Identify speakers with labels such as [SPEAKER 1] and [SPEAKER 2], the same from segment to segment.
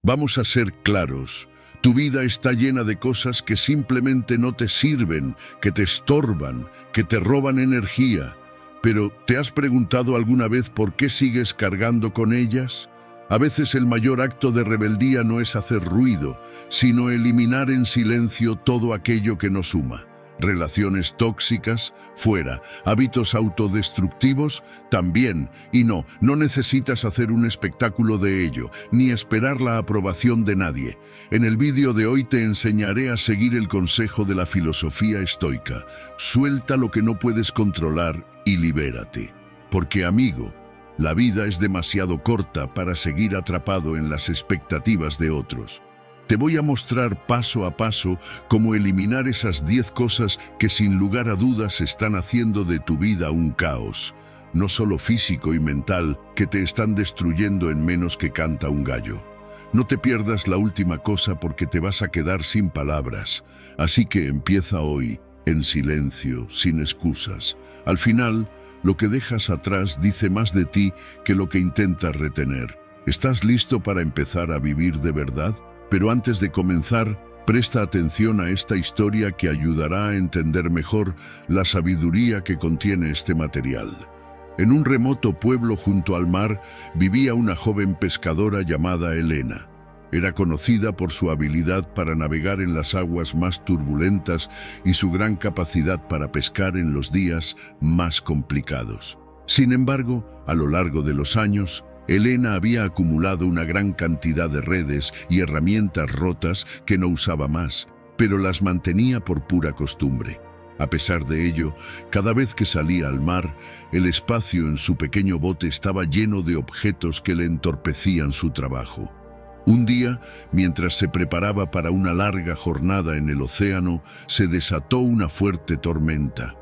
[SPEAKER 1] Vamos a ser claros. Tu vida está llena de cosas que simplemente no te sirven, que te estorban, que te roban energía. Pero, ¿te has preguntado alguna vez por qué sigues cargando con ellas? A veces el mayor acto de rebeldía no es hacer ruido, sino eliminar en silencio todo aquello que nos suma. Relaciones tóxicas, fuera. Hábitos autodestructivos, también. Y no necesitas hacer un espectáculo de ello, ni esperar la aprobación de nadie. En el vídeo de hoy te enseñaré a seguir el consejo de la filosofía estoica. Suelta lo que no puedes controlar y libérate. Porque, amigo, la vida es demasiado corta para seguir atrapado en las expectativas de otros. Te voy a mostrar paso a paso cómo eliminar esas 10 cosas que sin lugar a dudas están haciendo de tu vida un caos, no solo físico y mental, que te están destruyendo en menos que canta un gallo. No te pierdas la última cosa porque te vas a quedar sin palabras, así que empieza hoy, en silencio, sin excusas. Al final, lo que dejas atrás dice más de ti que lo que intentas retener. ¿Estás listo para empezar a vivir de verdad? Pero antes de comenzar, presta atención a esta historia que ayudará a entender mejor la sabiduría que contiene este material. En un remoto pueblo junto al mar vivía una joven pescadora llamada Elena. Era conocida por su habilidad para navegar en las aguas más turbulentas y su gran capacidad para pescar en los días más complicados. Sin embargo, a lo largo de los años, Elena había acumulado una gran cantidad de redes y herramientas rotas que no usaba más, pero las mantenía por pura costumbre. A pesar de ello, cada vez que salía al mar, el espacio en su pequeño bote estaba lleno de objetos que le entorpecían su trabajo. Un día, mientras se preparaba para una larga jornada en el océano, se desató una fuerte tormenta.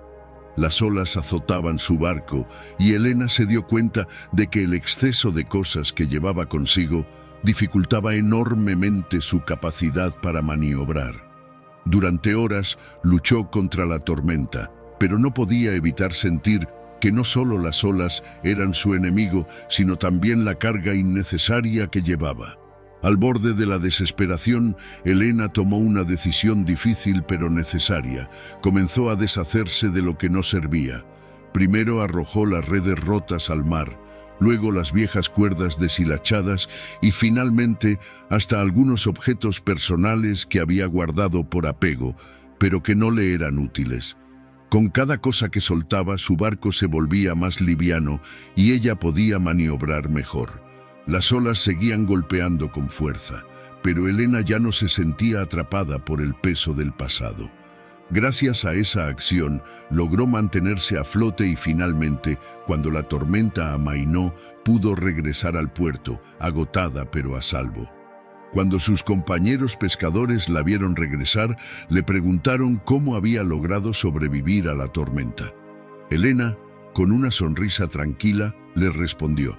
[SPEAKER 1] Las olas azotaban su barco y Elena se dio cuenta de que el exceso de cosas que llevaba consigo dificultaba enormemente su capacidad para maniobrar. Durante horas luchó contra la tormenta, pero no podía evitar sentir que no solo las olas eran su enemigo, sino también la carga innecesaria que llevaba. Al borde de la desesperación, Elena tomó una decisión difícil pero necesaria. Comenzó a deshacerse de lo que no servía. Primero arrojó las redes rotas al mar, luego las viejas cuerdas deshilachadas y finalmente hasta algunos objetos personales que había guardado por apego, pero que no le eran útiles. Con cada cosa que soltaba, su barco se volvía más liviano y ella podía maniobrar mejor. Las olas seguían golpeando con fuerza, pero Elena ya no se sentía atrapada por el peso del pasado. Gracias a esa acción, logró mantenerse a flote y finalmente, cuando la tormenta amainó, pudo regresar al puerto, agotada pero a salvo. Cuando sus compañeros pescadores la vieron regresar, le preguntaron cómo había logrado sobrevivir a la tormenta. Elena, con una sonrisa tranquila, les respondió: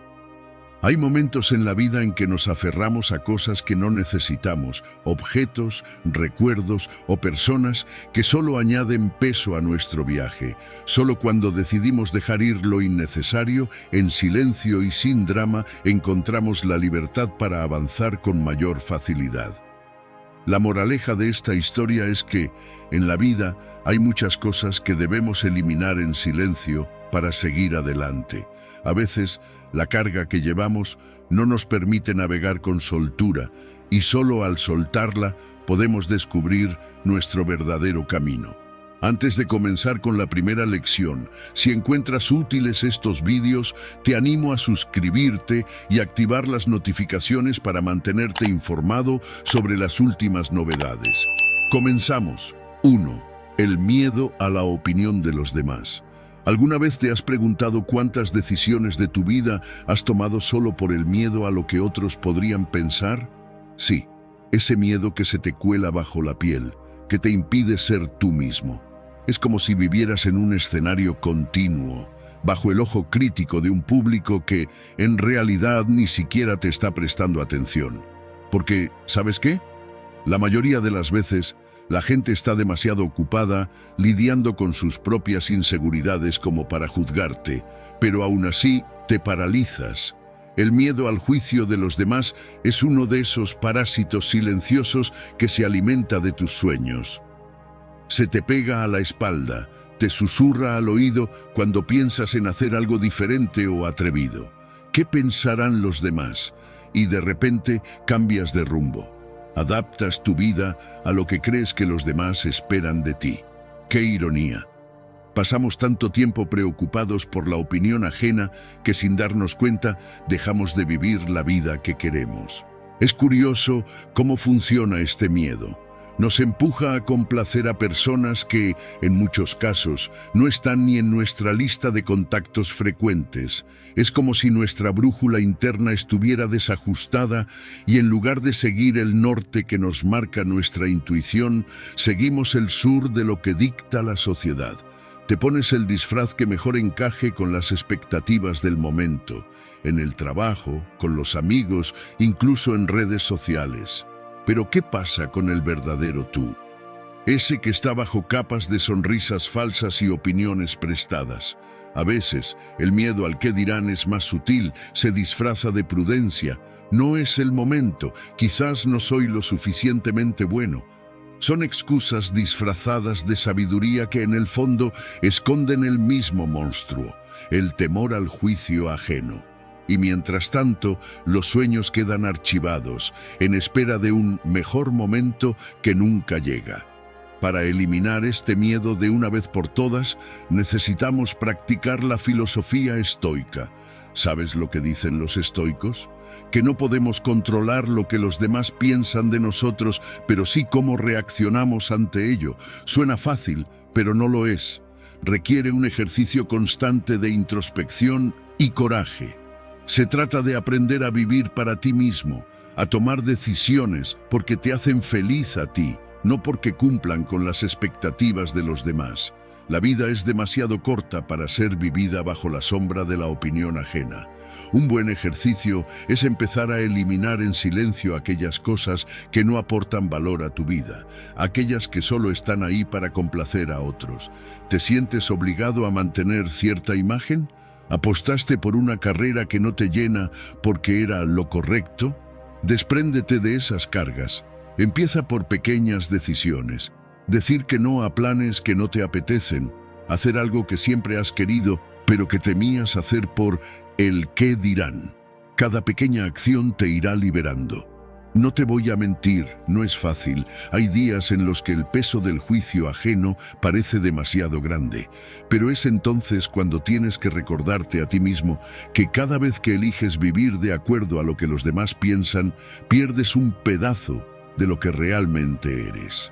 [SPEAKER 1] hay momentos en la vida en que nos aferramos a cosas que no necesitamos, objetos, recuerdos o personas que solo añaden peso a nuestro viaje. Solo cuando decidimos dejar ir lo innecesario, en silencio y sin drama, encontramos la libertad para avanzar con mayor facilidad. La moraleja de esta historia es que, en la vida, hay muchas cosas que debemos eliminar en silencio para seguir adelante. A veces, la carga que llevamos no nos permite navegar con soltura y solo al soltarla podemos descubrir nuestro verdadero camino. Antes de comenzar con la primera lección, si encuentras útiles estos vídeos, te animo a suscribirte y activar las notificaciones para mantenerte informado sobre las últimas novedades. Comenzamos. 1. El miedo a la opinión de los demás. ¿Alguna vez te has preguntado cuántas decisiones de tu vida has tomado solo por el miedo a lo que otros podrían pensar? Sí, ese miedo que se te cuela bajo la piel, que te impide ser tú mismo. Es como si vivieras en un escenario continuo, bajo el ojo crítico de un público que, en realidad, ni siquiera te está prestando atención. Porque, ¿sabes qué? La mayoría de las veces, la gente está demasiado ocupada lidiando con sus propias inseguridades como para juzgarte, pero aún así te paralizas. El miedo al juicio de los demás es uno de esos parásitos silenciosos que se alimenta de tus sueños. Se te pega a la espalda, te susurra al oído cuando piensas en hacer algo diferente o atrevido. ¿Qué pensarán los demás? Y de repente cambias de rumbo. Adaptas tu vida a lo que crees que los demás esperan de ti. ¡Qué ironía! Pasamos tanto tiempo preocupados por la opinión ajena que sin darnos cuenta dejamos de vivir la vida que queremos. Es curioso cómo funciona este miedo. Nos empuja a complacer a personas que, en muchos casos, no están ni en nuestra lista de contactos frecuentes. Es como si nuestra brújula interna estuviera desajustada y en lugar de seguir el norte que nos marca nuestra intuición, seguimos el sur de lo que dicta la sociedad. Te pones el disfraz que mejor encaje con las expectativas del momento, en el trabajo, con los amigos, incluso en redes sociales. Pero ¿qué pasa con el verdadero tú? Ese que está bajo capas de sonrisas falsas y opiniones prestadas. A veces, el miedo al qué dirán es más sutil, se disfraza de prudencia. No es el momento, quizás no soy lo suficientemente bueno. Son excusas disfrazadas de sabiduría que en el fondo esconden el mismo monstruo, el temor al juicio ajeno. Y mientras tanto, los sueños quedan archivados, en espera de un mejor momento que nunca llega. Para eliminar este miedo de una vez por todas, necesitamos practicar la filosofía estoica. ¿Sabes lo que dicen los estoicos? Que no podemos controlar lo que los demás piensan de nosotros, pero sí cómo reaccionamos ante ello. Suena fácil, pero no lo es. Requiere un ejercicio constante de introspección y coraje. Se trata de aprender a vivir para ti mismo, a tomar decisiones porque te hacen feliz a ti, no porque cumplan con las expectativas de los demás. La vida es demasiado corta para ser vivida bajo la sombra de la opinión ajena. Un buen ejercicio es empezar a eliminar en silencio aquellas cosas que no aportan valor a tu vida, aquellas que solo están ahí para complacer a otros. ¿Te sientes obligado a mantener cierta imagen? ¿Apostaste por una carrera que no te llena porque era lo correcto? Despréndete de esas cargas. Empieza por pequeñas decisiones. Decir que no a planes que no te apetecen. Hacer algo que siempre has querido, pero que temías hacer por el qué dirán. Cada pequeña acción te irá liberando. No te voy a mentir, no es fácil. Hay días en los que el peso del juicio ajeno parece demasiado grande, pero es entonces cuando tienes que recordarte a ti mismo que cada vez que eliges vivir de acuerdo a lo que los demás piensan, pierdes un pedazo de lo que realmente eres.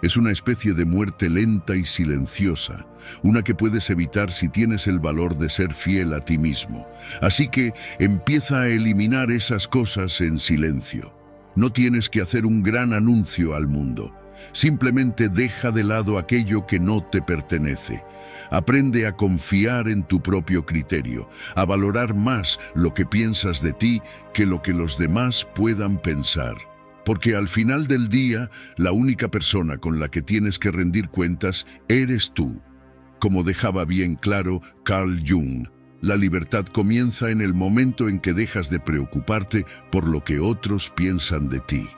[SPEAKER 1] Es una especie de muerte lenta y silenciosa, una que puedes evitar si tienes el valor de ser fiel a ti mismo. Así que empieza a eliminar esas cosas en silencio. No tienes que hacer un gran anuncio al mundo. Simplemente deja de lado aquello que no te pertenece. Aprende a confiar en tu propio criterio, a valorar más lo que piensas de ti que lo que los demás puedan pensar. Porque al final del día, la única persona con la que tienes que rendir cuentas eres tú. Como dejaba bien claro Carl Jung, la libertad comienza en el momento en que dejas de preocuparte por lo que otros piensan de ti.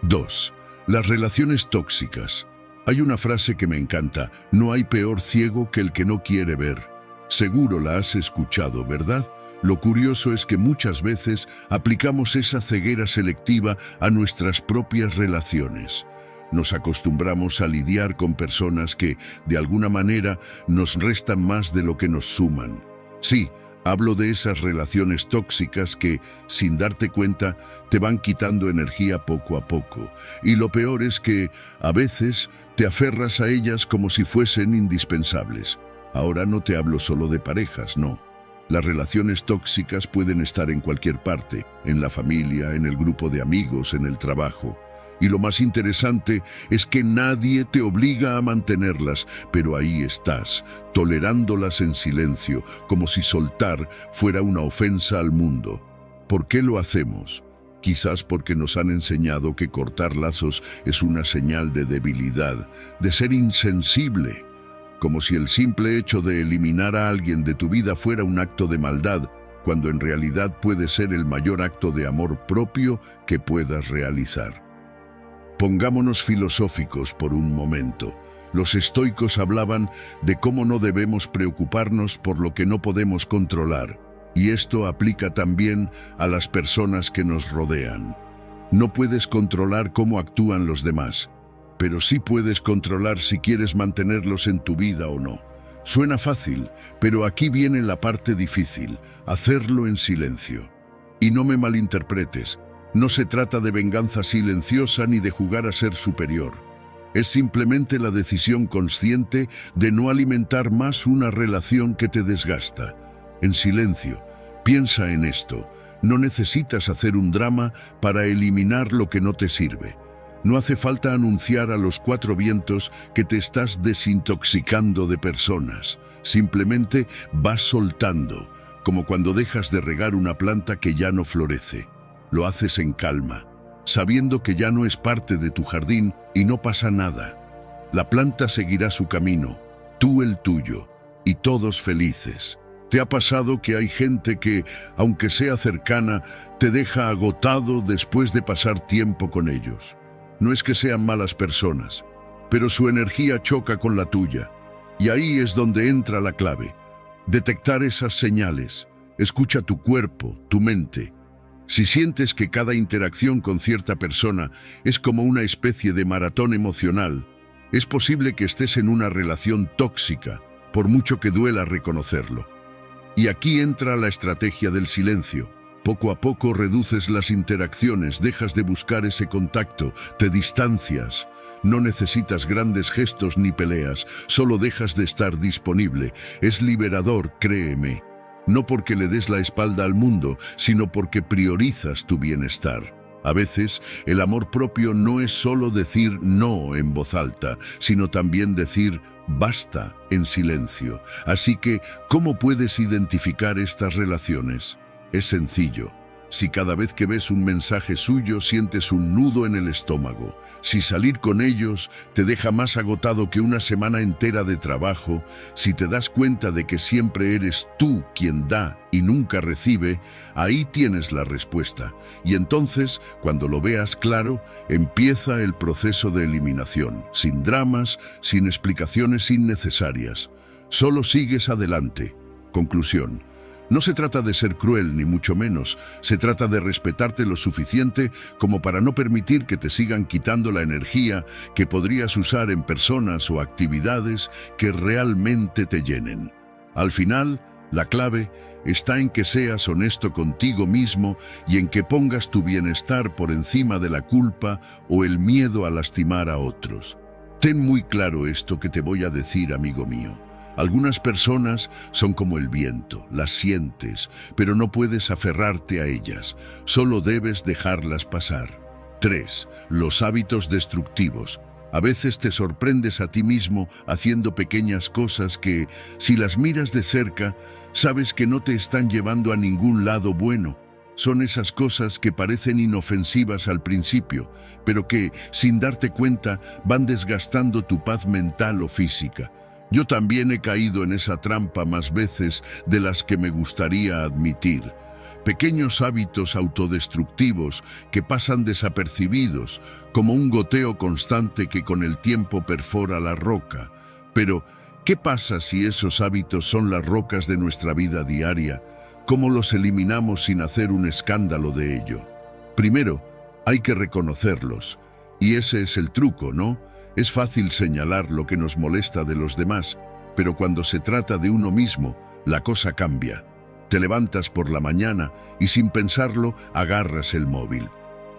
[SPEAKER 1] 2. Las relaciones tóxicas. Hay una frase que me encanta: no hay peor ciego que el que no quiere ver. Seguro la has escuchado, ¿verdad? Lo curioso es que muchas veces aplicamos esa ceguera selectiva a nuestras propias relaciones. Nos acostumbramos a lidiar con personas que, de alguna manera, nos restan más de lo que nos suman. Sí, hablo de esas relaciones tóxicas que, sin darte cuenta, te van quitando energía poco a poco. Y lo peor es que, a veces, te aferras a ellas como si fuesen indispensables. Ahora no te hablo solo de parejas, no. Las relaciones tóxicas pueden estar en cualquier parte, en la familia, en el grupo de amigos, en el trabajo. Y lo más interesante es que nadie te obliga a mantenerlas, pero ahí estás, tolerándolas en silencio, como si soltar fuera una ofensa al mundo. ¿Por qué lo hacemos? Quizás porque nos han enseñado que cortar lazos es una señal de debilidad, de ser insensible. Como si el simple hecho de eliminar a alguien de tu vida fuera un acto de maldad, cuando en realidad puede ser el mayor acto de amor propio que puedas realizar. Pongámonos filosóficos por un momento. Los estoicos hablaban de cómo no debemos preocuparnos por lo que no podemos controlar, y esto aplica también a las personas que nos rodean. No puedes controlar cómo actúan los demás, pero sí puedes controlar si quieres mantenerlos en tu vida o no. Suena fácil, pero aquí viene la parte difícil: hacerlo en silencio. Y no me malinterpretes, no se trata de venganza silenciosa ni de jugar a ser superior. Es simplemente la decisión consciente de no alimentar más una relación que te desgasta. En silencio, piensa en esto: no necesitas hacer un drama para eliminar lo que no te sirve. No hace falta anunciar a los cuatro vientos que te estás desintoxicando de personas. Simplemente vas soltando, como cuando dejas de regar una planta que ya no florece. Lo haces en calma, sabiendo que ya no es parte de tu jardín y no pasa nada. La planta seguirá su camino, tú el tuyo, y todos felices. ¿Te ha pasado que hay gente que, aunque sea cercana, te deja agotado después de pasar tiempo con ellos? No es que sean malas personas, pero su energía choca con la tuya. Y ahí es donde entra la clave: detectar esas señales. Escucha tu cuerpo, tu mente. Si sientes que cada interacción con cierta persona es como una especie de maratón emocional, es posible que estés en una relación tóxica, por mucho que duela reconocerlo. Y aquí entra la estrategia del silencio. Poco a poco reduces las interacciones, dejas de buscar ese contacto, te distancias. No necesitas grandes gestos ni peleas, solo dejas de estar disponible. Es liberador, créeme. No porque le des la espalda al mundo, sino porque priorizas tu bienestar. A veces, el amor propio no es solo decir no en voz alta, sino también decir basta en silencio. Así que, ¿cómo puedes identificar estas relaciones? Es sencillo. Si cada vez que ves un mensaje suyo sientes un nudo en el estómago, si salir con ellos te deja más agotado que una semana entera de trabajo, si te das cuenta de que siempre eres tú quien da y nunca recibe, ahí tienes la respuesta. Y entonces, cuando lo veas claro, empieza el proceso de eliminación, sin dramas, sin explicaciones innecesarias. Solo sigues adelante. Conclusión: no se trata de ser cruel, ni mucho menos. Se trata de respetarte lo suficiente como para no permitir que te sigan quitando la energía que podrías usar en personas o actividades que realmente te llenen. Al final, la clave está en que seas honesto contigo mismo y en que pongas tu bienestar por encima de la culpa o el miedo a lastimar a otros. Ten muy claro esto que te voy a decir, amigo mío. Algunas personas son como el viento, las sientes, pero no puedes aferrarte a ellas, solo debes dejarlas pasar. 3. Los hábitos destructivos. A veces te sorprendes a ti mismo haciendo pequeñas cosas que, si las miras de cerca, sabes que no te están llevando a ningún lado bueno. Son esas cosas que parecen inofensivas al principio, pero que, sin darte cuenta, van desgastando tu paz mental o física. Yo también he caído en esa trampa más veces de las que me gustaría admitir. Pequeños hábitos autodestructivos que pasan desapercibidos, como un goteo constante que con el tiempo perfora la roca. Pero, ¿qué pasa si esos hábitos son las rocas de nuestra vida diaria? ¿Cómo los eliminamos sin hacer un escándalo de ello? Primero, hay que reconocerlos. Y ese es el truco, ¿no? Es fácil señalar lo que nos molesta de los demás, pero cuando se trata de uno mismo, la cosa cambia. Te levantas por la mañana y sin pensarlo agarras el móvil.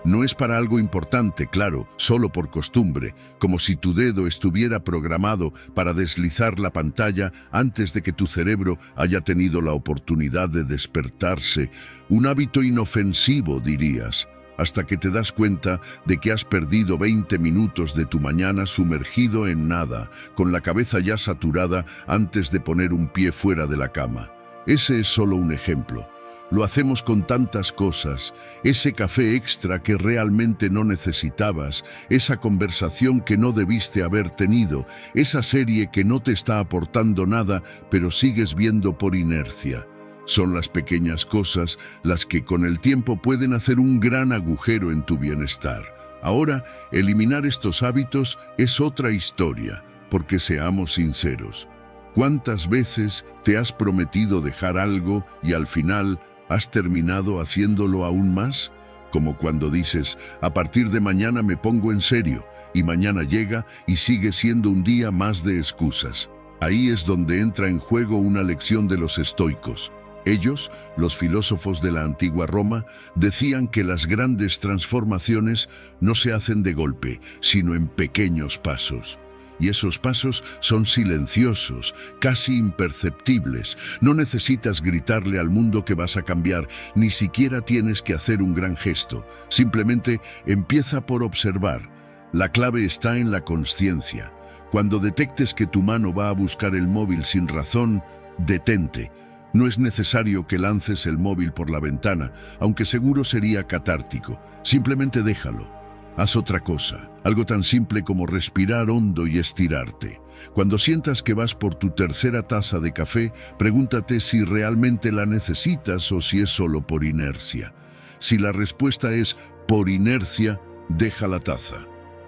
[SPEAKER 1] No es para algo importante, claro, solo por costumbre, como si tu dedo estuviera programado para deslizar la pantalla antes de que tu cerebro haya tenido la oportunidad de despertarse. Un hábito inofensivo, dirías, hasta que te das cuenta de que has perdido 20 minutos de tu mañana sumergido en nada, con la cabeza ya saturada antes de poner un pie fuera de la cama. Ese es solo un ejemplo. Lo hacemos con tantas cosas: ese café extra que realmente no necesitabas, esa conversación que no debiste haber tenido, esa serie que no te está aportando nada, pero sigues viendo por inercia. Son las pequeñas cosas las que con el tiempo pueden hacer un gran agujero en tu bienestar. Ahora, eliminar estos hábitos es otra historia, porque seamos sinceros. ¿Cuántas veces te has prometido dejar algo y al final has terminado haciéndolo aún más? Como cuando dices, a partir de mañana me pongo en serio, y mañana llega y sigue siendo un día más de excusas. Ahí es donde entra en juego una lección de los estoicos. Ellos, los filósofos de la antigua Roma, decían que las grandes transformaciones no se hacen de golpe, sino en pequeños pasos. Y esos pasos son silenciosos, casi imperceptibles. No necesitas gritarle al mundo que vas a cambiar, ni siquiera tienes que hacer un gran gesto. Simplemente empieza por observar. La clave está en la consciencia. Cuando detectes que tu mano va a buscar el móvil sin razón, detente. No es necesario que lances el móvil por la ventana, aunque seguro sería catártico. Simplemente déjalo. Haz otra cosa, algo tan simple como respirar hondo y estirarte. Cuando sientas que vas por tu tercera taza de café, pregúntate si realmente la necesitas o si es solo por inercia. Si la respuesta es por inercia, deja la taza.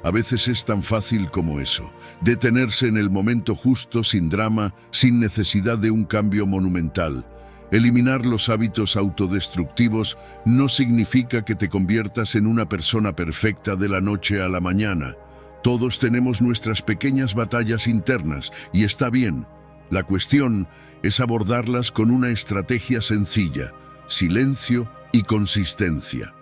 [SPEAKER 1] A veces es tan fácil como eso, detenerse en el momento justo, sin drama, sin necesidad de un cambio monumental. Eliminar los hábitos autodestructivos no significa que te conviertas en una persona perfecta de la noche a la mañana. Todos tenemos nuestras pequeñas batallas internas y está bien. La cuestión es abordarlas con una estrategia sencilla, silencio y consistencia.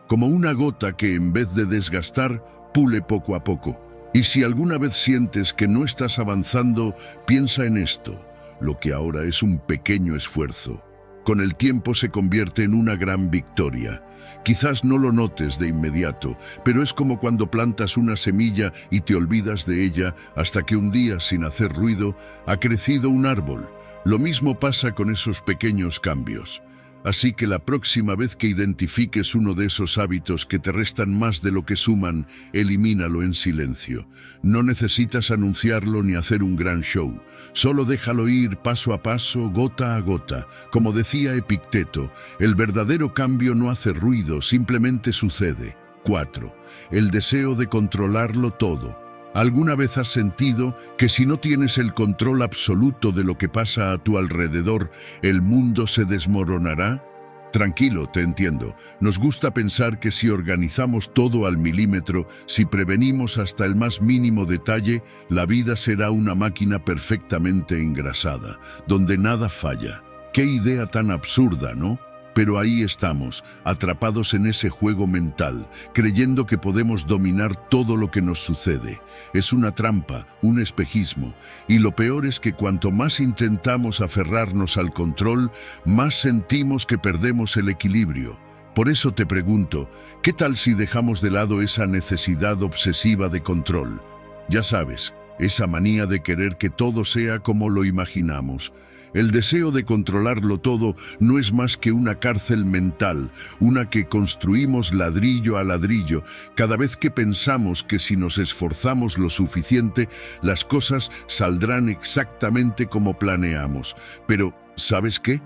[SPEAKER 1] Como una gota que en vez de desgastar, pule poco a poco. Y si alguna vez sientes que no estás avanzando, piensa en esto. Lo que ahora es un pequeño esfuerzo, con el tiempo se convierte en una gran victoria. Quizás no lo notes de inmediato, pero es como cuando plantas una semilla y te olvidas de ella hasta que un día, sin hacer ruido, ha crecido un árbol. Lo mismo pasa con esos pequeños cambios. Así que la próxima vez que identifiques uno de esos hábitos que te restan más de lo que suman, elimínalo en silencio. No necesitas anunciarlo ni hacer un gran show. Solo déjalo ir paso a paso, gota a gota. Como decía Epicteto, el verdadero cambio no hace ruido, simplemente sucede. 4. El deseo de controlarlo todo. ¿Alguna vez has sentido que si no tienes el control absoluto de lo que pasa a tu alrededor, el mundo se desmoronará? Tranquilo, te entiendo. Nos gusta pensar que si organizamos todo al milímetro, si prevenimos hasta el más mínimo detalle, la vida será una máquina perfectamente engrasada, donde nada falla. ¡Qué idea tan absurda!, ¿no? Pero ahí estamos, atrapados en ese juego mental, creyendo que podemos dominar todo lo que nos sucede. Es una trampa, un espejismo, y lo peor es que cuanto más intentamos aferrarnos al control, más sentimos que perdemos el equilibrio. Por eso te pregunto, ¿qué tal si dejamos de lado esa necesidad obsesiva de control? Ya sabes, esa manía de querer que todo sea como lo imaginamos. El deseo de controlarlo todo no es más que una cárcel mental, una que construimos ladrillo a ladrillo, cada vez que pensamos que si nos esforzamos lo suficiente, las cosas saldrán exactamente como planeamos. Pero, ¿sabes qué?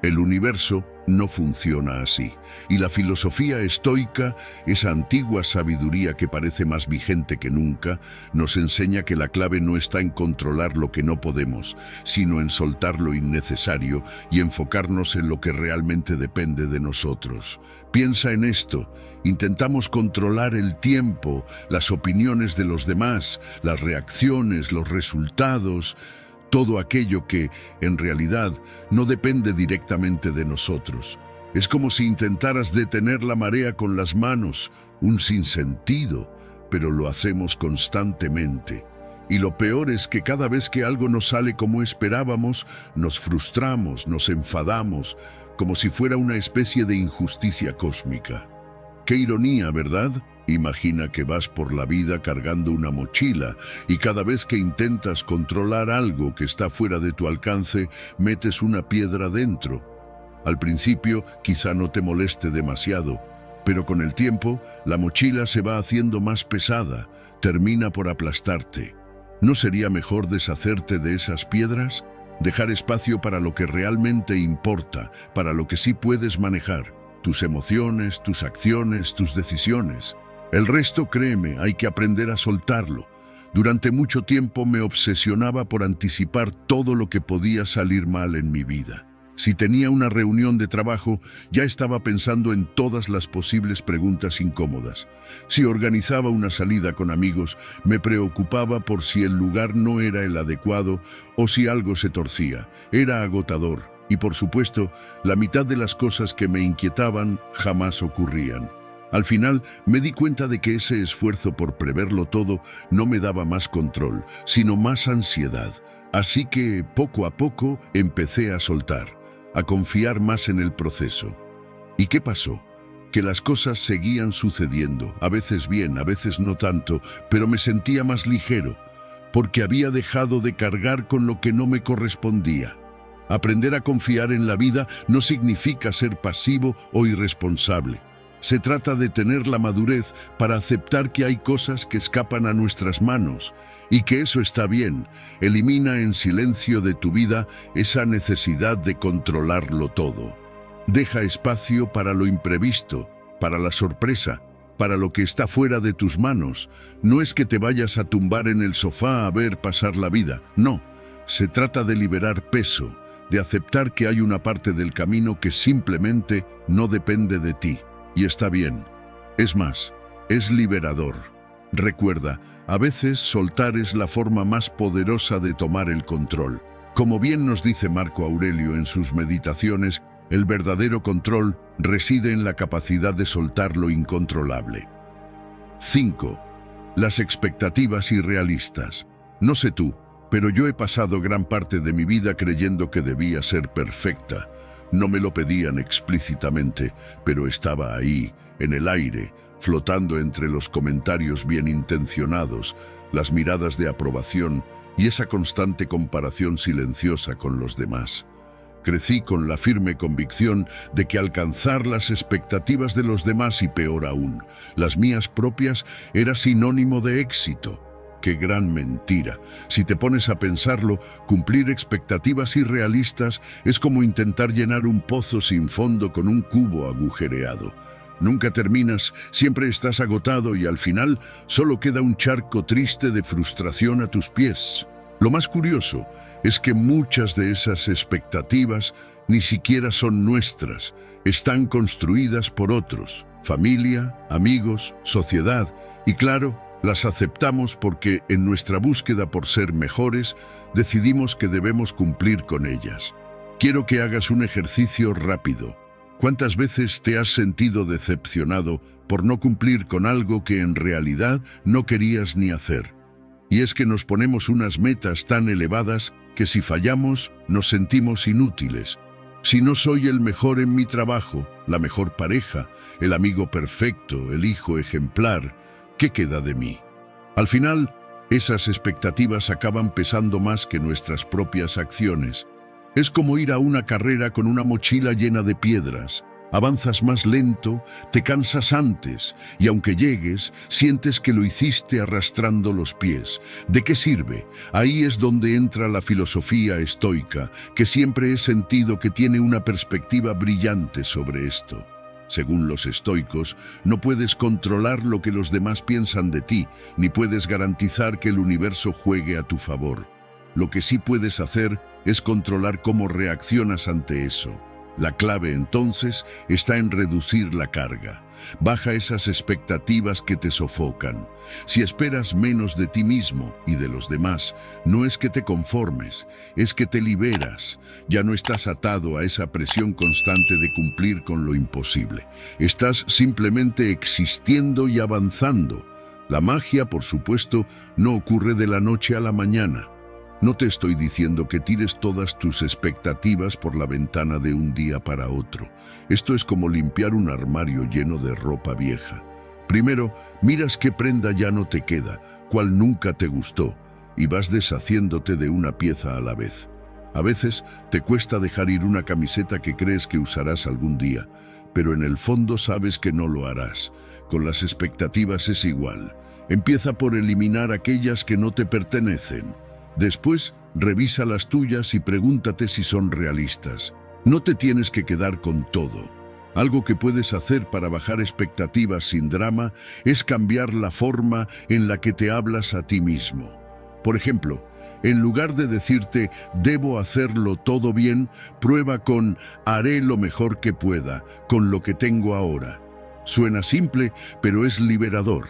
[SPEAKER 1] El universo no funciona así. Y la filosofía estoica, esa antigua sabiduría que parece más vigente que nunca, nos enseña que la clave no está en controlar lo que no podemos, sino en soltar lo innecesario y enfocarnos en lo que realmente depende de nosotros. Piensa en esto. Intentamos controlar el tiempo, las opiniones de los demás, las reacciones, los resultados, todo aquello que, en realidad, no depende directamente de nosotros. Es como si intentaras detener la marea con las manos, un sinsentido, pero lo hacemos constantemente. Y lo peor es que cada vez que algo no sale como esperábamos, nos frustramos, nos enfadamos, como si fuera una especie de injusticia cósmica. Qué ironía, ¿verdad? Imagina que vas por la vida cargando una mochila y cada vez que intentas controlar algo que está fuera de tu alcance, metes una piedra dentro. Al principio quizá no te moleste demasiado, pero con el tiempo la mochila se va haciendo más pesada, termina por aplastarte. ¿No sería mejor deshacerte de esas piedras? Dejar espacio para lo que realmente importa, para lo que sí puedes manejar, tus emociones, tus acciones, tus decisiones. El resto, créeme, hay que aprender a soltarlo. Durante mucho tiempo me obsesionaba por anticipar todo lo que podía salir mal en mi vida. Si tenía una reunión de trabajo, ya estaba pensando en todas las posibles preguntas incómodas. Si organizaba una salida con amigos, me preocupaba por si el lugar no era el adecuado o si algo se torcía. Era agotador y, por supuesto, la mitad de las cosas que me inquietaban jamás ocurrían. Al final me di cuenta de que ese esfuerzo por preverlo todo no me daba más control, sino más ansiedad. Así que, poco a poco, empecé a soltar, a confiar más en el proceso. ¿Y qué pasó? Que las cosas seguían sucediendo, a veces bien, a veces no tanto, pero me sentía más ligero, porque había dejado de cargar con lo que no me correspondía. Aprender a confiar en la vida no significa ser pasivo o irresponsable. Se trata de tener la madurez para aceptar que hay cosas que escapan a nuestras manos y que eso está bien. Elimina en silencio de tu vida esa necesidad de controlarlo todo. Deja espacio para lo imprevisto, para la sorpresa, para lo que está fuera de tus manos. No es que te vayas a tumbar en el sofá a ver pasar la vida, no. Se trata de liberar peso, de aceptar que hay una parte del camino que simplemente no depende de ti. Y está bien. Es más, es liberador. Recuerda, a veces soltar es la forma más poderosa de tomar el control. Como bien nos dice Marco Aurelio en sus meditaciones, el verdadero control reside en la capacidad de soltar lo incontrolable. 5. Las expectativas irrealistas. No sé tú, pero yo he pasado gran parte de mi vida creyendo que debía ser perfecta. No me lo pedían explícitamente, pero estaba ahí, en el aire, flotando entre los comentarios bien intencionados, las miradas de aprobación y esa constante comparación silenciosa con los demás. Crecí con la firme convicción de que alcanzar las expectativas de los demás y, peor aún, las mías propias, era sinónimo de éxito. ¡Qué gran mentira! Si te pones a pensarlo, cumplir expectativas irrealistas es como intentar llenar un pozo sin fondo con un cubo agujereado. Nunca terminas, siempre estás agotado y al final solo queda un charco triste de frustración a tus pies. Lo más curioso es que muchas de esas expectativas ni siquiera son nuestras, están construidas por otros, familia, amigos, sociedad y claro, las aceptamos porque en nuestra búsqueda por ser mejores decidimos que debemos cumplir con ellas. Quiero que hagas un ejercicio rápido. ¿Cuántas veces te has sentido decepcionado por no cumplir con algo que en realidad no querías ni hacer? Y es que nos ponemos unas metas tan elevadas que si fallamos nos sentimos inútiles. Si no soy el mejor en mi trabajo, la mejor pareja, el amigo perfecto, el hijo ejemplar, ¿qué queda de mí? Al final, esas expectativas acaban pesando más que nuestras propias acciones. Es como ir a una carrera con una mochila llena de piedras. Avanzas más lento, te cansas antes y aunque llegues, sientes que lo hiciste arrastrando los pies. ¿De qué sirve? Ahí es donde entra la filosofía estoica, que siempre he sentido que tiene una perspectiva brillante sobre esto. Según los estoicos, no puedes controlar lo que los demás piensan de ti, ni puedes garantizar que el universo juegue a tu favor. Lo que sí puedes hacer es controlar cómo reaccionas ante eso. La clave, entonces, está en reducir la carga. Baja esas expectativas que te sofocan. Si esperas menos de ti mismo y de los demás, no es que te conformes, es que te liberas. Ya no estás atado a esa presión constante de cumplir con lo imposible. Estás simplemente existiendo y avanzando. La magia, por supuesto, no ocurre de la noche a la mañana. No te estoy diciendo que tires todas tus expectativas por la ventana de un día para otro. Esto es como limpiar un armario lleno de ropa vieja. Primero, miras qué prenda ya no te queda, cuál nunca te gustó, y vas deshaciéndote de una pieza a la vez. A veces te cuesta dejar ir una camiseta que crees que usarás algún día, pero en el fondo sabes que no lo harás. Con las expectativas es igual. Empieza por eliminar aquellas que no te pertenecen. Después, revisa las tuyas y pregúntate si son realistas. No te tienes que quedar con todo. Algo que puedes hacer para bajar expectativas sin drama es cambiar la forma en la que te hablas a ti mismo. Por ejemplo, en lugar de decirte «debo hacerlo todo bien», prueba con «haré lo mejor que pueda, con lo que tengo ahora». Suena simple, pero es liberador.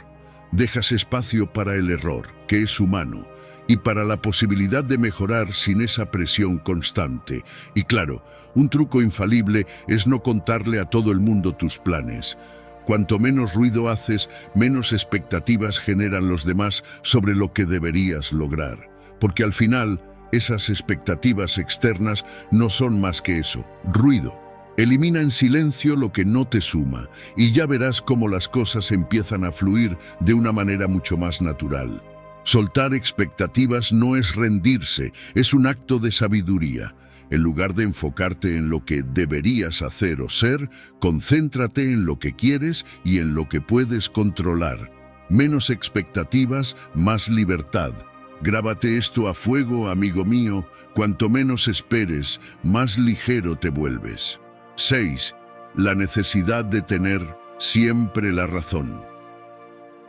[SPEAKER 1] Dejas espacio para el error, que es humano, y para la posibilidad de mejorar sin esa presión constante. Y claro, un truco infalible es no contarle a todo el mundo tus planes. Cuanto menos ruido haces, menos expectativas generan los demás sobre lo que deberías lograr. Porque al final, esas expectativas externas no son más que eso, ruido. Elimina en silencio lo que no te suma y ya verás cómo las cosas empiezan a fluir de una manera mucho más natural. Soltar expectativas no es rendirse, es un acto de sabiduría. En lugar de enfocarte en lo que deberías hacer o ser, concéntrate en lo que quieres y en lo que puedes controlar. Menos expectativas, más libertad. Grábate esto a fuego, amigo mío. Cuanto menos esperes, más ligero te vuelves. 6. La necesidad de tener siempre la razón.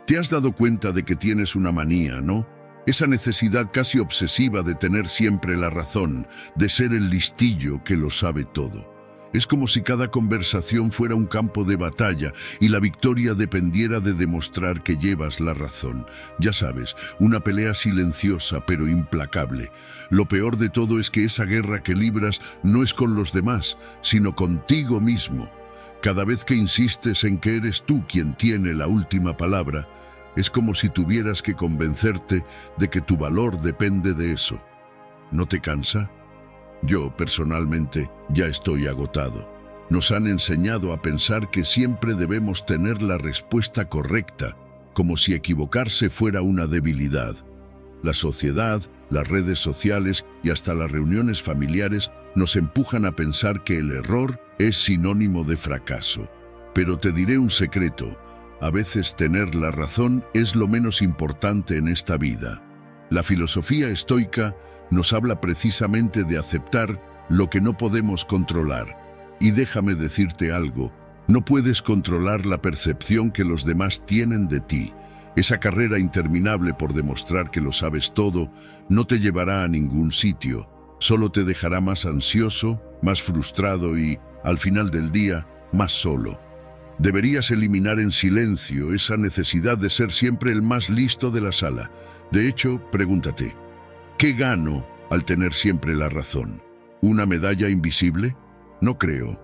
[SPEAKER 1] ¿Te has dado cuenta de que tienes una manía, no? Esa necesidad casi obsesiva de tener siempre la razón, de ser el listillo que lo sabe todo. Es como si cada conversación fuera un campo de batalla y la victoria dependiera de demostrar que llevas la razón. Ya sabes, una pelea silenciosa pero implacable. Lo peor de todo es que esa guerra que libras no es con los demás, sino contigo mismo. Cada vez que insistes en que eres tú quien tiene la última palabra, es como si tuvieras que convencerte de que tu valor depende de eso. ¿No te cansa? Yo, personalmente, ya estoy agotado. Nos han enseñado a pensar que siempre debemos tener la respuesta correcta, como si equivocarse fuera una debilidad. La sociedad, las redes sociales y hasta las reuniones familiares nos empujan a pensar que el error es sinónimo de fracaso. Pero te diré un secreto. A veces tener la razón es lo menos importante en esta vida. La filosofía estoica nos habla precisamente de aceptar lo que no podemos controlar. Y déjame decirte algo, no puedes controlar la percepción que los demás tienen de ti. Esa carrera interminable por demostrar que lo sabes todo no te llevará a ningún sitio, solo te dejará más ansioso, más frustrado y, al final del día, más solo. Deberías eliminar en silencio esa necesidad de ser siempre el más listo de la sala. De hecho, pregúntate, ¿qué gano al tener siempre la razón? ¿Una medalla invisible? No creo.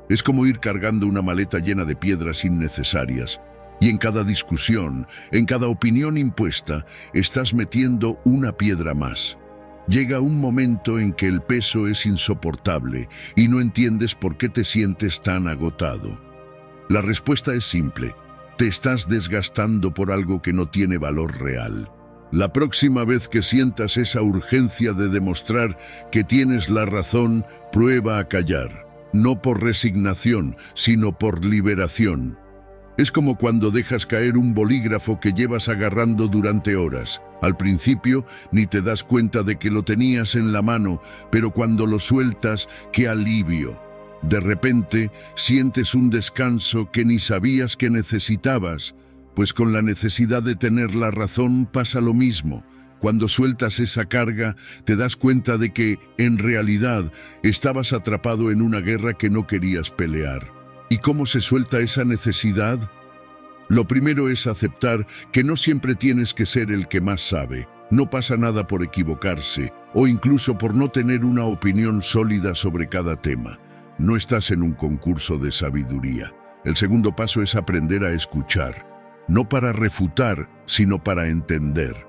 [SPEAKER 1] Es como ir cargando una maleta llena de piedras innecesarias. Y en cada discusión, en cada opinión impuesta, estás metiendo una piedra más. Llega un momento en que el peso es insoportable y no entiendes por qué te sientes tan agotado. La respuesta es simple. Te estás desgastando por algo que no tiene valor real. La próxima vez que sientas esa urgencia de demostrar que tienes la razón, prueba a callar. No por resignación, sino por liberación. Es como cuando dejas caer un bolígrafo que llevas agarrando durante horas. Al principio ni te das cuenta de que lo tenías en la mano, pero cuando lo sueltas, ¡qué alivio! De repente sientes un descanso que ni sabías que necesitabas, pues con la necesidad de tener la razón pasa lo mismo. Cuando sueltas esa carga, te das cuenta de que, en realidad, estabas atrapado en una guerra que no querías pelear. ¿Y cómo se suelta esa necesidad? Lo primero es aceptar que no siempre tienes que ser el que más sabe. No pasa nada por equivocarse, o incluso por no tener una opinión sólida sobre cada tema. No estás en un concurso de sabiduría. El segundo paso es aprender a escuchar, no para refutar, sino para entender.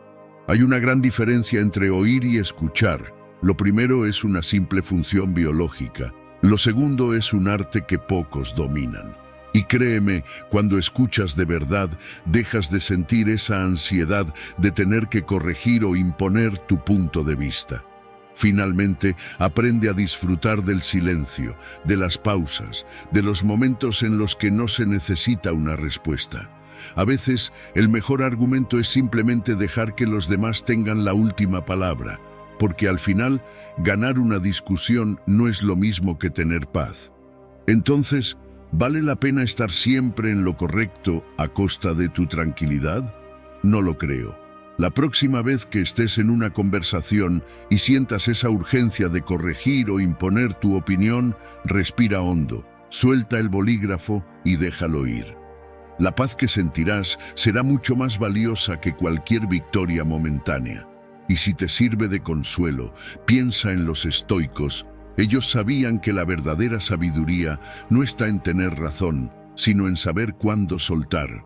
[SPEAKER 1] Hay una gran diferencia entre oír y escuchar. Lo primero es una simple función biológica. Lo segundo es un arte que pocos dominan. Y créeme, cuando escuchas de verdad, dejas de sentir esa ansiedad de tener que corregir o imponer tu punto de vista. Finalmente, aprende a disfrutar del silencio, de las pausas, de los momentos en los que no se necesita una respuesta. A veces, el mejor argumento es simplemente dejar que los demás tengan la última palabra. porque al final ganar una discusión no es lo mismo que tener paz. Entonces, ¿vale la pena estar siempre en lo correcto a costa de tu tranquilidad? No lo creo. La próxima vez que estés en una conversación y sientas esa urgencia de corregir o imponer tu opinión, respira hondo, suelta el bolígrafo y déjalo ir. La paz que sentirás será mucho más valiosa que cualquier victoria momentánea. Y si te sirve de consuelo, piensa en los estoicos. Ellos sabían que la verdadera sabiduría no está en tener razón, sino en saber cuándo soltar.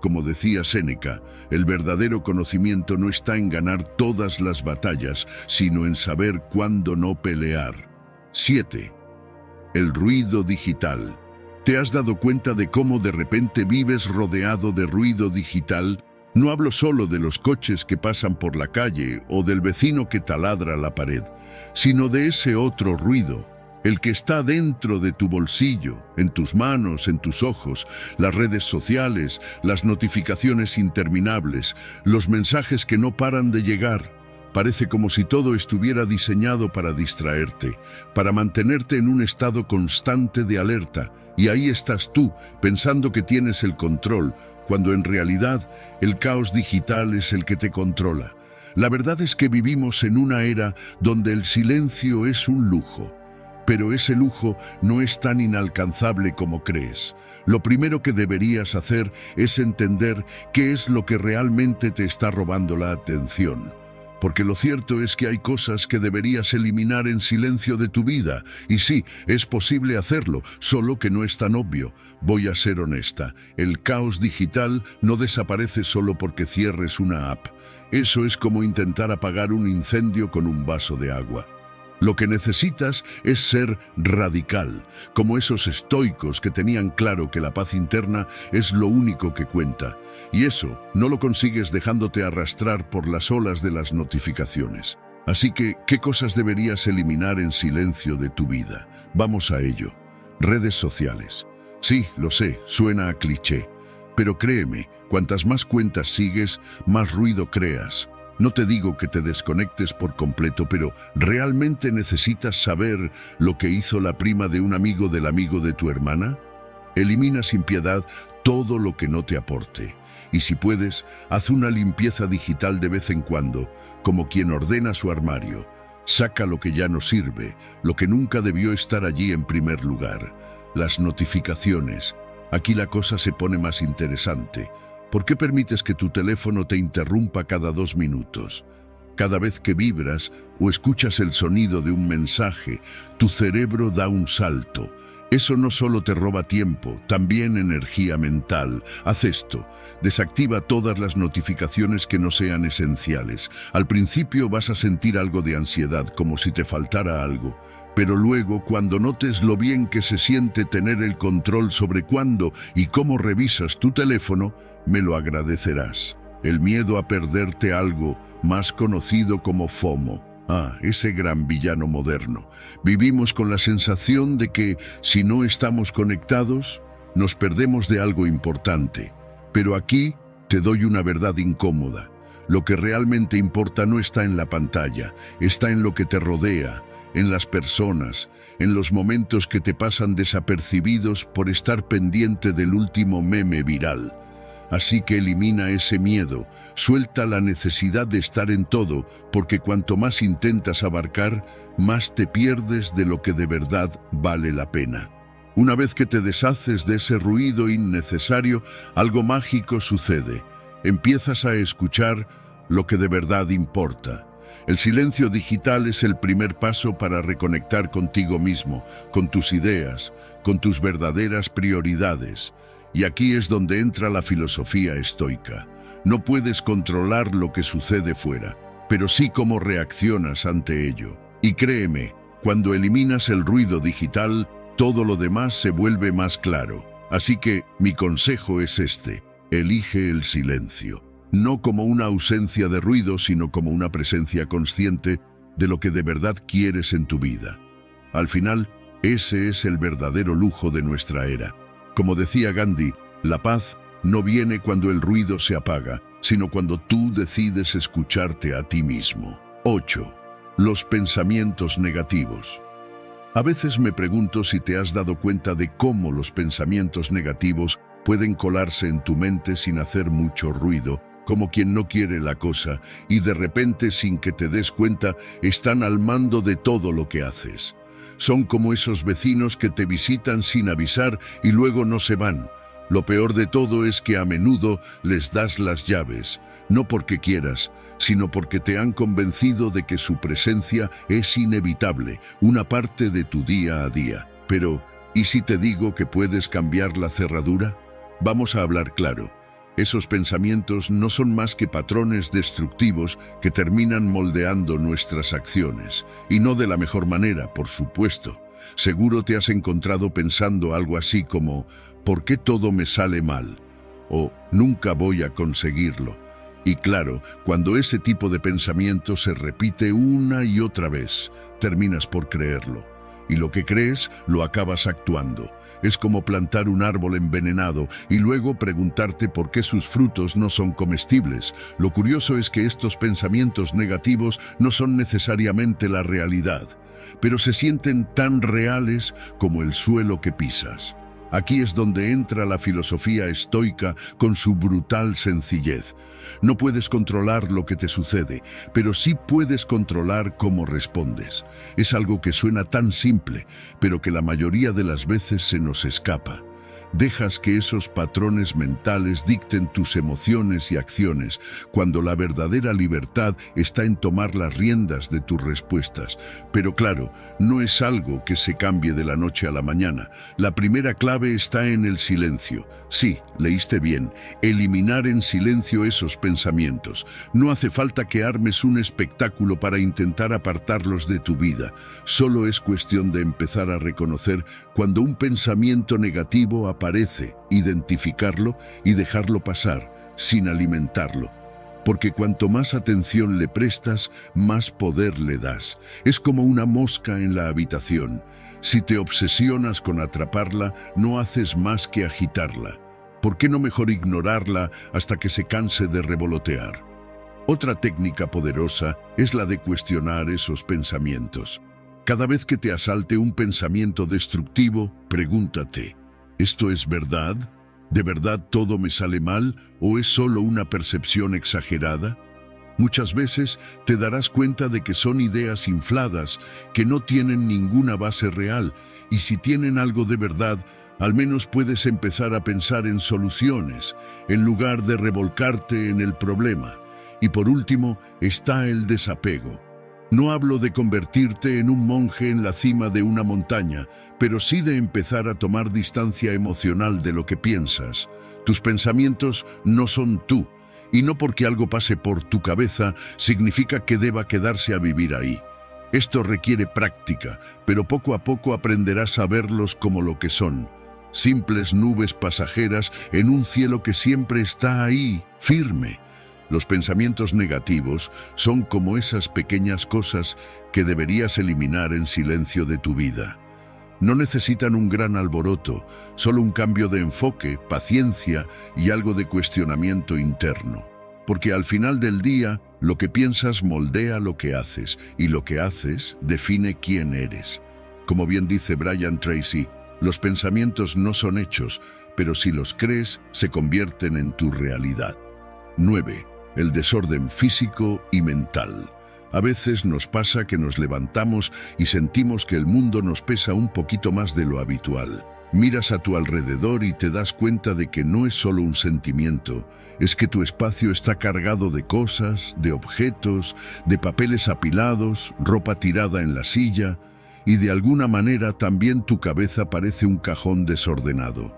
[SPEAKER 1] Como decía Séneca, el verdadero conocimiento no está en ganar todas las batallas, sino en saber cuándo no pelear. 7. El ruido digital. ¿Te has dado cuenta de cómo de repente vives rodeado de ruido digital? No hablo solo de los coches que pasan por la calle o del vecino que taladra la pared, sino de ese otro ruido, el que está dentro de tu bolsillo, en tus manos, en tus ojos, las redes sociales, las notificaciones interminables, los mensajes que no paran de llegar. Parece como si todo estuviera diseñado para distraerte, para mantenerte en un estado constante de alerta, y ahí estás tú, pensando que tienes el control, cuando en realidad el caos digital es el que te controla. La verdad es que vivimos en una era donde el silencio es un lujo. Pero ese lujo no es tan inalcanzable como crees. Lo primero que deberías hacer es entender qué es lo que realmente te está robando la atención. Porque lo cierto es que hay cosas que deberías eliminar en silencio de tu vida. Y sí, es posible hacerlo, solo que no es tan obvio. Voy a ser honesta, el caos digital no desaparece solo porque cierres una app. Eso es como intentar apagar un incendio con un vaso de agua. Lo que necesitas es ser radical, como esos estoicos que tenían claro que la paz interna es lo único que cuenta. Y eso no lo consigues dejándote arrastrar por las olas de las notificaciones. Así que, ¿qué cosas deberías eliminar en silencio de tu vida? Vamos a ello. Redes sociales. Sí, lo sé, suena a cliché. Pero créeme, cuantas más cuentas sigues, más ruido creas. No te digo que te desconectes por completo, pero ¿realmente necesitas saber lo que hizo la prima de un amigo del amigo de tu hermana? Elimina sin piedad todo lo que no te aporte. Y si puedes, haz una limpieza digital de vez en cuando, como quien ordena su armario. Saca lo que ya no sirve, lo que nunca debió estar allí en primer lugar. Las notificaciones. Aquí la cosa se pone más interesante. ¿Por qué permites que tu teléfono te interrumpa cada 2 minutos? Cada vez que vibras o escuchas el sonido de un mensaje, tu cerebro da un salto. Eso no solo te roba tiempo, también energía mental. Haz esto, desactiva todas las notificaciones que no sean esenciales. Al principio vas a sentir algo de ansiedad, como si te faltara algo. Pero luego, cuando notes lo bien que se siente tener el control sobre cuándo y cómo revisas tu teléfono, me lo agradecerás. El miedo a perderte algo, más conocido como FOMO. Ese gran villano moderno. Vivimos con la sensación de que, si no estamos conectados, nos perdemos de algo importante. Pero aquí te doy una verdad incómoda. Lo que realmente importa no está en la pantalla, está en lo que te rodea, en las personas, en los momentos que te pasan desapercibidos por estar pendiente del último meme viral. Así que elimina ese miedo, suelta la necesidad de estar en todo, porque cuanto más intentas abarcar, más te pierdes de lo que de verdad vale la pena. Una vez que te deshaces de ese ruido innecesario, algo mágico sucede. Empiezas a escuchar lo que de verdad importa. El silencio digital es el primer paso para reconectar contigo mismo, con tus ideas, con tus verdaderas prioridades. Y aquí es donde entra la filosofía estoica. No puedes controlar lo que sucede fuera, pero sí cómo reaccionas ante ello. Y créeme, cuando eliminas el ruido digital, todo lo demás se vuelve más claro. Así que mi consejo es este: elige el silencio. No como una ausencia de ruido, sino como una presencia consciente de lo que de verdad quieres en tu vida. Al final, ese es el verdadero lujo de nuestra era. Como decía Gandhi, la paz no viene cuando el ruido se apaga, sino cuando tú decides escucharte a ti mismo. 8. Los pensamientos negativos. A veces me pregunto si te has dado cuenta de cómo los pensamientos negativos pueden colarse en tu mente sin hacer mucho ruido, como quien no quiere la cosa, y de repente, sin que te des cuenta, están al mando de todo lo que haces. Son como esos vecinos que te visitan sin avisar y luego no se van. Lo peor de todo es que a menudo les das las llaves, no porque quieras, sino porque te han convencido de que su presencia es inevitable, una parte de tu día a día. Pero, ¿y si te digo que puedes cambiar la cerradura? Vamos a hablar claro. Esos pensamientos no son más que patrones destructivos que terminan moldeando nuestras acciones, y no de la mejor manera, por supuesto. Seguro te has encontrado pensando algo así como ¿por qué todo me sale mal? O nunca voy a conseguirlo. Y claro, cuando ese tipo de pensamiento se repite una y otra vez, terminas por creerlo. Y lo que crees, lo acabas actuando. Es como plantar un árbol envenenado y luego preguntarte por qué sus frutos no son comestibles. Lo curioso es que estos pensamientos negativos no son necesariamente la realidad, pero se sienten tan reales como el suelo que pisas. Aquí es donde entra la filosofía estoica con su brutal sencillez. No puedes controlar lo que te sucede, pero sí puedes controlar cómo respondes. Es algo que suena tan simple, pero que la mayoría de las veces se nos escapa. Dejas que esos patrones mentales dicten tus emociones y acciones, cuando la verdadera libertad está en tomar las riendas de tus respuestas. Pero claro, no es algo que se cambie de la noche a la mañana. La primera clave está en el silencio. Sí, leíste bien, eliminar en silencio esos pensamientos. No hace falta que armes un espectáculo para intentar apartarlos de tu vida. Solo es cuestión de empezar a reconocer cuando un pensamiento negativo aparece, identificarlo y dejarlo pasar, sin alimentarlo. Porque cuanto más atención le prestas, más poder le das. Es como una mosca en la habitación. Si te obsesionas con atraparla, no haces más que agitarla. ¿Por qué no mejor ignorarla hasta que se canse de revolotear? Otra técnica poderosa es la de cuestionar esos pensamientos. Cada vez que te asalte un pensamiento destructivo, pregúntate, ¿esto es verdad? ¿De verdad todo me sale mal o es solo una percepción exagerada? Muchas veces te darás cuenta de que son ideas infladas, que no tienen ninguna base real, y si tienen algo de verdad, al menos puedes empezar a pensar en soluciones, en lugar de revolcarte en el problema. Y por último, está el desapego. No hablo de convertirte en un monje en la cima de una montaña, pero sí de empezar a tomar distancia emocional de lo que piensas. Tus pensamientos no son tú, y no porque algo pase por tu cabeza significa que deba quedarse a vivir ahí. Esto requiere práctica, pero poco a poco aprenderás a verlos como lo que son. Simples nubes pasajeras en un cielo que siempre está ahí, firme. Los pensamientos negativos son como esas pequeñas cosas que deberías eliminar en silencio de tu vida. No necesitan un gran alboroto, solo un cambio de enfoque, paciencia y algo de cuestionamiento interno. Porque al final del día, lo que piensas moldea lo que haces, y lo que haces define quién eres. Como bien dice Brian Tracy, los pensamientos no son hechos, pero si los crees, se convierten en tu realidad. 9. El desorden físico y mental. A veces nos pasa que nos levantamos y sentimos que el mundo nos pesa un poquito más de lo habitual. Miras a tu alrededor y te das cuenta de que no es solo un sentimiento, es que tu espacio está cargado de cosas, de objetos, de papeles apilados, ropa tirada en la silla, y de alguna manera también tu cabeza parece un cajón desordenado.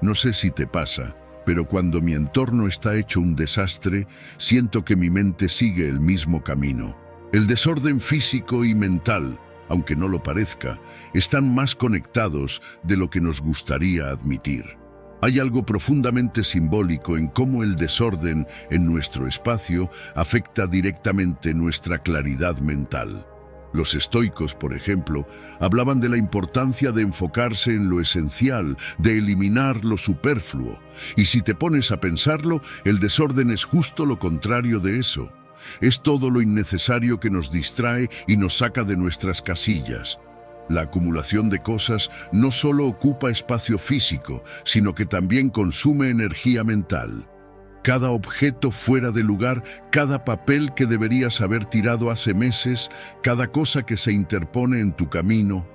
[SPEAKER 1] No sé si te pasa, pero cuando mi entorno está hecho un desastre, siento que mi mente sigue el mismo camino. El desorden físico y mental, aunque no lo parezca, están más conectados de lo que nos gustaría admitir. Hay algo profundamente simbólico en cómo el desorden en nuestro espacio afecta directamente nuestra claridad mental. Los estoicos, por ejemplo, hablaban de la importancia de enfocarse en lo esencial, de eliminar lo superfluo. Y si te pones a pensarlo, el desorden es justo lo contrario de eso. Es todo lo innecesario que nos distrae y nos saca de nuestras casillas. La acumulación de cosas no solo ocupa espacio físico, sino que también consume energía mental. Cada objeto fuera de lugar, cada papel que deberías haber tirado hace meses, cada cosa que se interpone en tu camino.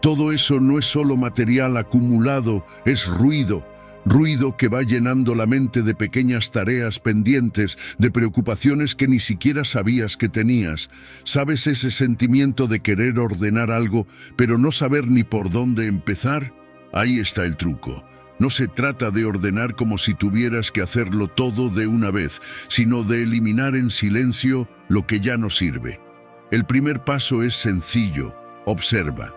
[SPEAKER 1] Todo eso no es solo material acumulado, es ruido. Ruido que va llenando la mente de pequeñas tareas pendientes, de preocupaciones que ni siquiera sabías que tenías. ¿Sabes ese sentimiento de querer ordenar algo, pero no saber ni por dónde empezar? Ahí está el truco. No se trata de ordenar como si tuvieras que hacerlo todo de una vez, sino de eliminar en silencio lo que ya no sirve. El primer paso es sencillo: observa.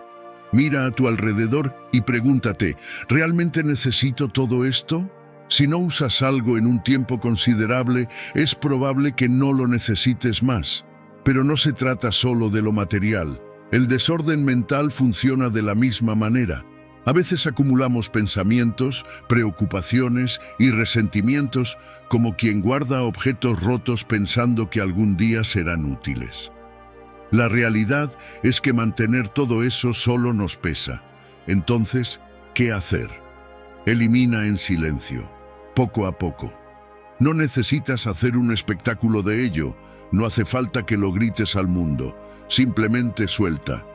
[SPEAKER 1] Mira a tu alrededor y pregúntate, ¿realmente necesito todo esto? Si no usas algo en un tiempo considerable, es probable que no lo necesites más. Pero no se trata solo de lo material. El desorden mental funciona de la misma manera. A veces acumulamos pensamientos, preocupaciones y resentimientos como quien guarda objetos rotos pensando que algún día serán útiles. La realidad es que mantener todo eso solo nos pesa. Entonces, ¿qué hacer? Elimina en silencio, poco a poco. No necesitas hacer un espectáculo de ello, no hace falta que lo grites al mundo, simplemente suelta.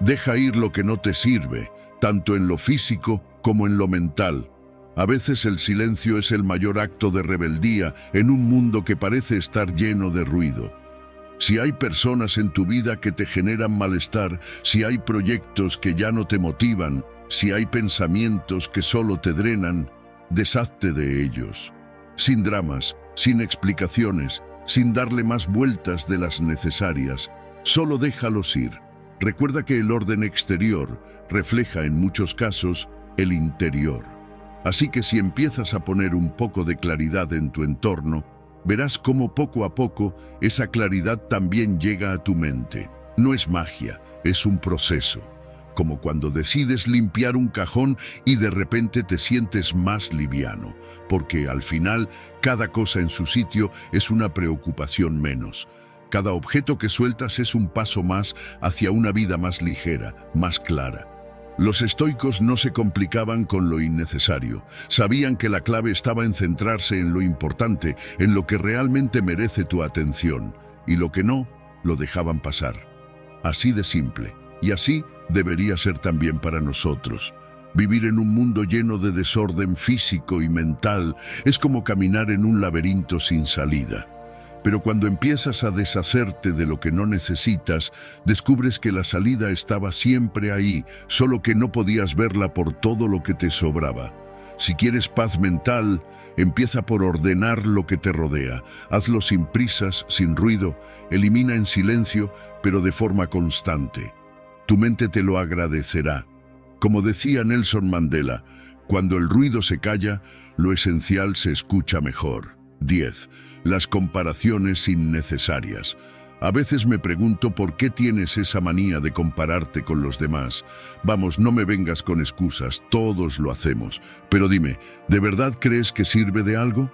[SPEAKER 1] Deja ir lo que no te sirve, tanto en lo físico como en lo mental. A veces el silencio es el mayor acto de rebeldía en un mundo que parece estar lleno de ruido. Si hay personas en tu vida que te generan malestar, si hay proyectos que ya no te motivan, si hay pensamientos que solo te drenan, deshazte de ellos. Sin dramas, sin explicaciones, sin darle más vueltas de las necesarias, solo déjalos ir. Recuerda que el orden exterior refleja en muchos casos el interior. Así que si empiezas a poner un poco de claridad en tu entorno, verás cómo poco a poco esa claridad también llega a tu mente. No es magia, es un proceso. Como cuando decides limpiar un cajón y de repente te sientes más liviano, porque al final cada cosa en su sitio es una preocupación menos. Cada objeto que sueltas es un paso más hacia una vida más ligera, más clara. Los estoicos no se complicaban con lo innecesario. Sabían que la clave estaba en centrarse en lo importante, en lo que realmente merece tu atención, y lo que no, lo dejaban pasar. Así de simple. Y así debería ser también para nosotros. Vivir en un mundo lleno de desorden físico y mental es como caminar en un laberinto sin salida. Pero cuando empiezas a deshacerte de lo que no necesitas, descubres que la salida estaba siempre ahí, solo que no podías verla por todo lo que te sobraba. Si quieres paz mental, empieza por ordenar lo que te rodea. Hazlo sin prisas, sin ruido, elimina en silencio, pero de forma constante. Tu mente te lo agradecerá. Como decía Nelson Mandela, cuando el ruido se calla, lo esencial se escucha mejor. 10. Las comparaciones innecesarias. A veces me pregunto por qué tienes esa manía de compararte con los demás. Vamos, no me vengas con excusas, todos lo hacemos. Pero dime, ¿de verdad crees que sirve de algo?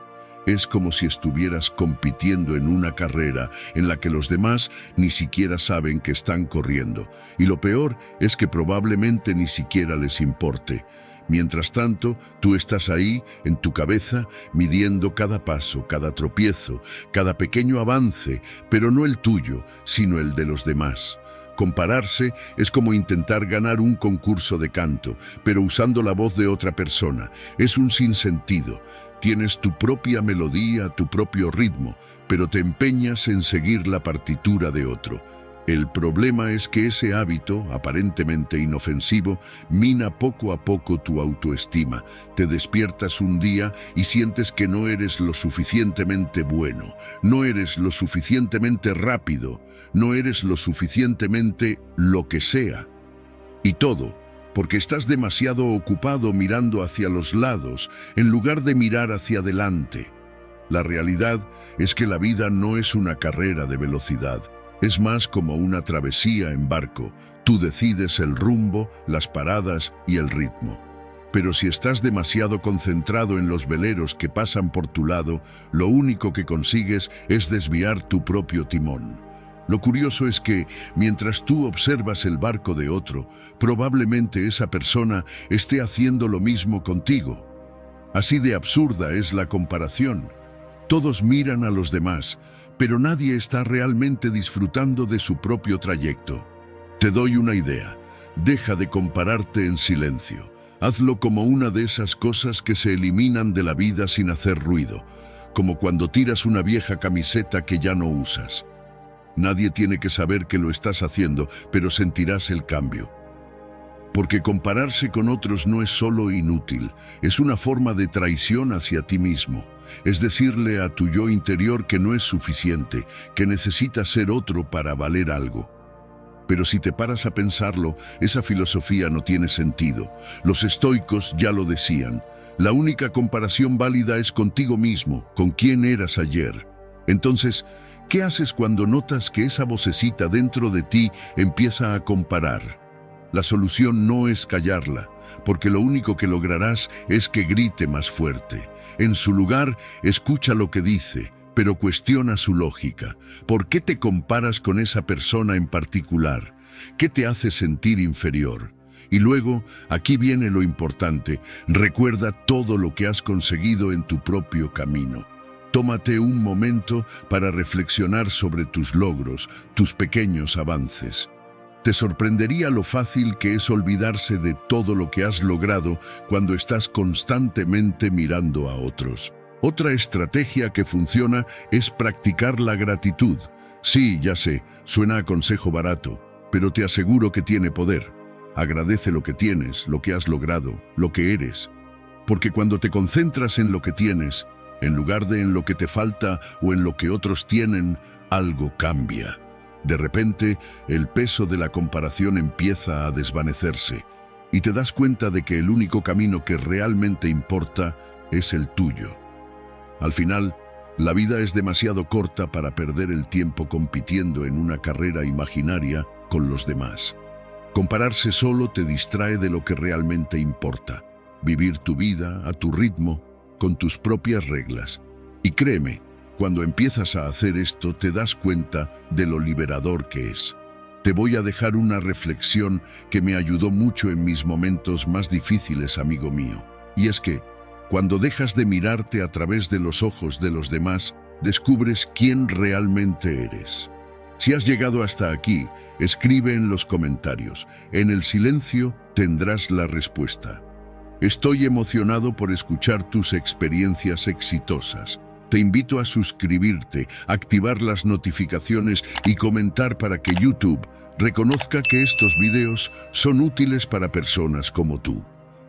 [SPEAKER 1] Es como si estuvieras compitiendo en una carrera en la que los demás ni siquiera saben que están corriendo. Y lo peor es que probablemente ni siquiera les importe. Mientras tanto, tú estás ahí, en tu cabeza, midiendo cada paso, cada tropiezo, cada pequeño avance, pero no el tuyo, sino el de los demás. Compararse es como intentar ganar un concurso de canto, pero usando la voz de otra persona. Es un sinsentido. Tienes tu propia melodía, tu propio ritmo, pero te empeñas en seguir la partitura de otro. El problema es que ese hábito, aparentemente inofensivo, mina poco a poco tu autoestima. Te despiertas un día y sientes que no eres lo suficientemente bueno, no eres lo suficientemente rápido, no eres lo suficientemente lo que sea. Y todo porque estás demasiado ocupado mirando hacia los lados en lugar de mirar hacia adelante. La realidad es que la vida no es una carrera de velocidad. Es más como una travesía en barco. Tú decides el rumbo, las paradas y el ritmo. Pero si estás demasiado concentrado en los veleros que pasan por tu lado, lo único que consigues es desviar tu propio timón. Lo curioso es que, mientras tú observas el barco de otro, probablemente esa persona esté haciendo lo mismo contigo. Así de absurda es la comparación. Todos miran a los demás, pero nadie está realmente disfrutando de su propio trayecto. Te doy una idea. Deja de compararte en silencio. Hazlo como una de esas cosas que se eliminan de la vida sin hacer ruido, como cuando tiras una vieja camiseta que ya no usas. Nadie tiene que saber que lo estás haciendo, pero sentirás el cambio. Porque compararse con otros no es solo inútil, es una forma de traición hacia ti mismo. Es decirle a tu yo interior que no es suficiente, que necesitas ser otro para valer algo. Pero si te paras a pensarlo, esa filosofía no tiene sentido. Los estoicos ya lo decían. La única comparación válida es contigo mismo, con quién eras ayer. Entonces, ¿qué haces cuando notas que esa vocecita dentro de ti empieza a comparar? La solución no es callarla, porque lo único que lograrás es que grite más fuerte. En su lugar, escucha lo que dice, pero cuestiona su lógica. ¿Por qué te comparas con esa persona en particular? ¿Qué te hace sentir inferior? Y luego, aquí viene lo importante, recuerda todo lo que has conseguido en tu propio camino. Tómate un momento para reflexionar sobre tus logros, tus pequeños avances. Te sorprendería lo fácil que es olvidarse de todo lo que has logrado cuando estás constantemente mirando a otros. Otra estrategia que funciona es practicar la gratitud. Sí, ya sé, suena a consejo barato, pero te aseguro que tiene poder. Agradece lo que tienes, lo que has logrado, lo que eres. Porque cuando te concentras en lo que tienes, en lugar de en lo que te falta o en lo que otros tienen, algo cambia. De repente, el peso de la comparación empieza a desvanecerse y te das cuenta de que el único camino que realmente importa es el tuyo. Al final, la vida es demasiado corta para perder el tiempo compitiendo en una carrera imaginaria con los demás. Compararse solo te distrae de lo que realmente importa. Vivir tu vida a tu ritmo, con tus propias reglas. Y créeme, cuando empiezas a hacer esto te das cuenta de lo liberador que es. Te voy a dejar una reflexión que me ayudó mucho en mis momentos más difíciles, amigo mío. Y es que, cuando dejas de mirarte a través de los ojos de los demás, descubres quién realmente eres. Si has llegado hasta aquí, escribe en los comentarios. En el silencio tendrás la respuesta. Estoy emocionado por escuchar tus experiencias exitosas. Te invito a suscribirte, activar las notificaciones y comentar para que YouTube reconozca que estos videos son útiles para personas como tú.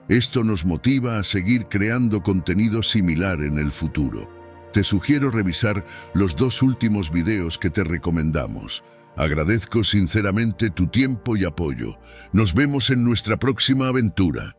[SPEAKER 1] Esto nos motiva a seguir creando contenido similar en el futuro. Te sugiero revisar los 2 últimos videos que te recomendamos. Agradezco sinceramente tu tiempo y apoyo. Nos vemos en nuestra próxima aventura.